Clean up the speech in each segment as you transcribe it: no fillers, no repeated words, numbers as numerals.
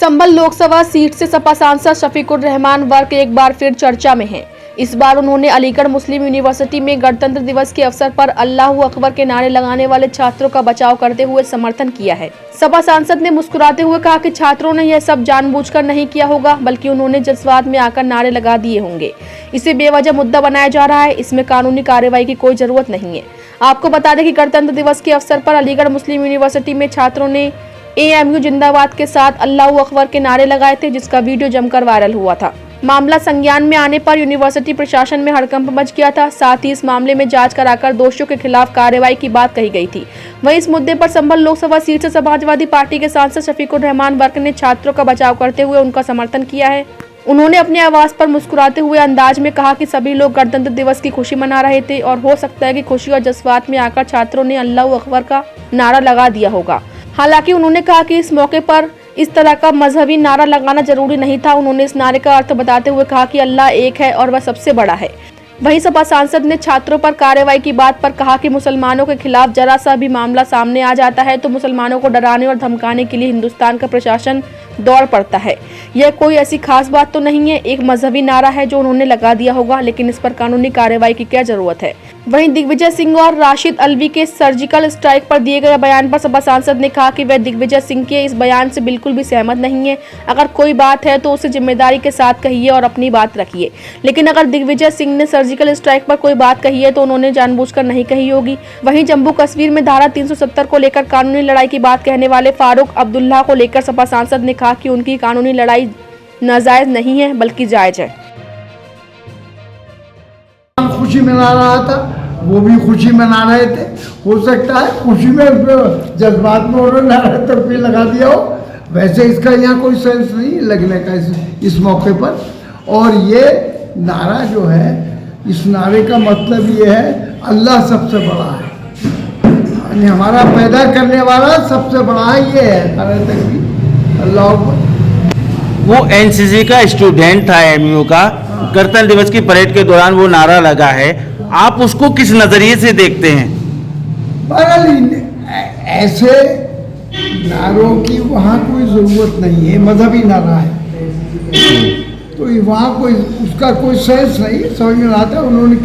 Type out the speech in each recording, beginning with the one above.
संभल Lok Sabha seat से सपा सांसद Shafiqur Rahman work एक बार फिर चर्चा में हैं। इस बार उन्होंने अलीगढ़ मुस्लिम यूनिवर्सिटी में गणतंत्र दिवस के अवसर पर अल्लाहू अकबर के नारे लगाने वाले छात्रों का बचाव करते हुए समर्थन किया है। सपा सांसद ने मुस्कुराते हुए कहा कि छात्रों ने यह सब जानबूझकर नहीं किया होगा, बल्कि उन्होंने जज्बात में आकर नारे लगा दिए होंगे। इसे बेवजह मुद्दा बनाया जा रहा है, इसमें कानूनी कार्रवाई की कोई जरूरत नहीं है। आपको बता दें कि गणतंत्र दिवस के अवसर पर अलीगढ़ मुस्लिम यूनिवर्सिटी में छात्रों ने AMU जिंदाबाद के साथ अल्लाहू अकबर के नारे लगाए थे, जिसका वीडियो जमकर वायरल हुआ था। मामला संज्ञान में आने पर यूनिवर्सिटी प्रशासन में हड़कंप मच गया था। साथ ही इस मामले में जांच कराकर दोषियों के खिलाफ कार्रवाई की बात कही गई थी। वहीं इस मुद्दे पर संभल लोकसभा सीट से समाजवादी पार्टी के सांसद शफीकुर रहमान वर्क ने छात्रों का बचाव करते हुए उनका समर्थन किया है। उन्होंने अपने आवास पर मुस्कुराते हुए अंदाज में कहा कि सभी लोग गणतंत्र दिवस की खुशी मना रहे थे और हो सकता है कि खुशी और जज्बात में आकर छात्रों ने अल्लाहू अकबर का नारा लगा दिया होगा। हालांकि उन्होंने कहा कि इस मौके पर इस तरह का मजहबी नारा लगाना जरूरी नहीं था। उन्होंने इस नारे का अर्थ बताते हुए कहा कि अल्लाह एक है और वह सबसे बड़ा है। वहीं सपा सांसद ने छात्रों पर कार्रवाई की बात पर कहा कि मुसलमानों के खिलाफ जरा सा भी मामला सामने आ जाता है तो मुसलमानों को डराने और धमकाने के लिए हिंदुस्तान का प्रशासन दौड़ पड़ता है। यह कोई ऐसी खास बात तो नहीं है, एक मजहबी नारा है जो उन्होंने लगा दिया होगा, लेकिन इस पर कानूनी कार्रवाई की क्या जरूरत है। वहीं दिग्विजय सिंह और राशिद अल्वी के सर्जिकल स्ट्राइक पर दिए गए बयान पर सपा सांसद ने कहा कि वह दिग्विजय सिंह के इस बयान से बिल्कुल भी सहमत नहीं है। अगर कोई बात है तो उसे जिम्मेदारी के साथ कहिए और अपनी बात रखिए, लेकिन अगर दिग्विजय सिंह ने सर्जिकल स्ट्राइक पर कोई बात कही है तो उन्होंने जानबूझकर नहीं कही होगी। वहीं जम्मू कश्मीर में धारा 370 को लेकर कानूनी लड़ाई की बात कहने वाले फारूक अब्दुल्ला को लेकर सपा सांसद ने कहा कि उनकी कानूनी लड़ाई नाजायज नहीं है बल्कि जायज है। खुशी मना रहा था, वो भी खुशी मना रहे थे। हो सकता है खुशी में जज्बात में उन्होंने नारा तड़पी लगा दिया हो। वैसे इसका यहाँ कोई सेंस नहीं लगने का इस मौके पर। और ये नारा जो है, इस नारे का मतलब ये है अल्लाह सबसे बड़ा है, यानी हमारा पैदा करने वाला सबसे बड़ा है। ये है नारा तकबीर अल्लाह अकबर। वो NCC का स्टूडेंट था AMU का, गणतंत्र दिवस की परेड के दौरान वो नारा लगा है। आप उसको किस नजरिए से देखते हैं? ऐसे नारों की वहाँ कोई ज़रूरत नहीं है, मजहबी नारा है तो वहाँ कोई उसका कोई सेंस नहीं समझ में आता उन्होंने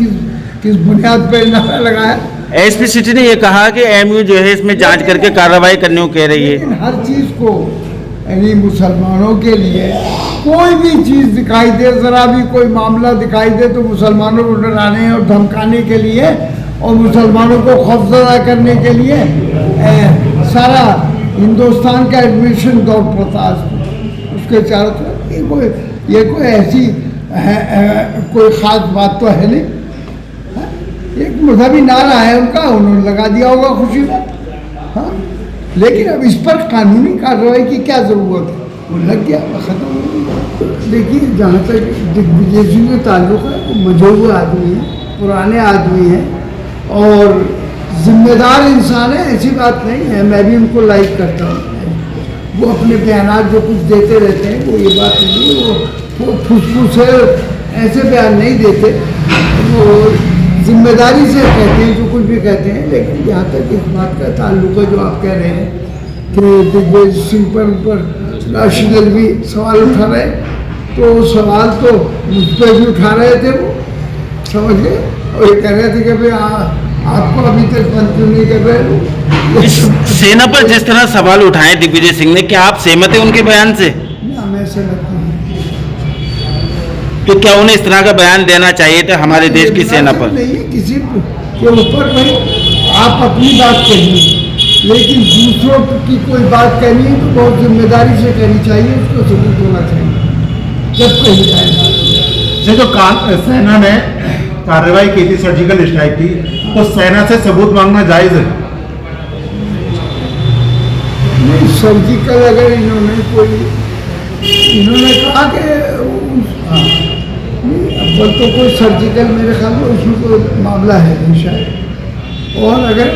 किस बुनियाद पर नारा लगाया। SP सिटी ने ये कहा कि AMU जो है इसमें जांच करके कार्रवाई करने को कह रही है। लेकिन हर चीज़ को, यानी मुसलमानों के लिए कोई भी चीज़ दिखाई दे, ज़रा भी कोई मामला दिखाई दे तो मुसलमानों को डराने और धमकाने के लिए और मुसलमानों को खौफजदा करने के लिए सारा हिंदुस्तान का एडमिशन दौड़ पड़ता है उसके चारों तरफ। ये कोई ऐसी कोई ख़ास बात तो है नहीं। एक मजहबी नारा है उनका, उन्होंने लगा दिया होगा खुशी में। हाँ, लेकिन अब इस पर कानूनी कार्रवाई की क्या ज़रूरत है? वो लग गया, ख़त्म हो गया। देखिए, जहाँ तक दिग्विजय सिंह का ताल्लुक़ है, वो मजहूर आदमी है, पुराने आदमी हैं और जिम्मेदार इंसान है, ऐसी बात नहीं है। मैं भी उनको लाइक करता हूँ। वो अपने बयान जो कुछ देते रहते हैं वो ये बात नहीं है, वो फुसफुस है, ऐसे बयान नहीं देते, वो जिम्मेदारी से कहते हैं जो कुछ भी कहते हैं। लेकिन जहाँ तक इस बात का ताल्लुक है जो आप कह रहे हैं कि दिग्विजय सिंह पर राशिद अल्वी सवाल उठा रहे, तो सवाल तो मुझ पर भी उठा रहे थे, वो समझ गए, और ये कह रहे थे कि भाई आपको अभी तक मंत्री नहीं कर रहे। सेना पर जिस तरह सवाल उठाए दिग्विजय सिंह ने, क्या आप सहमत हैं उनके बयान से? ना, मैं सहमत नहीं। तो क्या उन्हें इस तरह का बयान देना चाहिए था हमारे देश की सेना पर? नहीं, किसी के ऊपर नहीं, आप अपनी बात कहिए, लेकिन दूसरों की कोई बात कहनी है तो बहुत जिम्मेदारी से कहनी चाहिए, उसको सबूत होना चाहिए जब कही जाए। जो सेना ने कार्रवाई की थी सर्जिकल स्ट्राइक की, तो सेना से सबूत मांगना जायज़ है? नहीं, सर्जिकल अगर इन्होंने कहा कि अव्वल तो कोई सर्जिकल मेरे ख्याल में उसमें कोई मामला है नहीं शायद। और अगर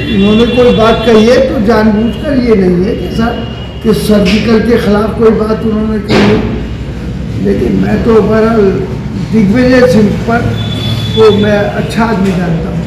इन्होंने कोई बात कही है तो जानबूझकर ये नहीं है कि सर्जिकल के खिलाफ कोई बात उन्होंने कही है। लेकिन मैं तो बहरहाल दिग्विजय सिंह पर को मैं अच्छा आदमी जानता हूँ।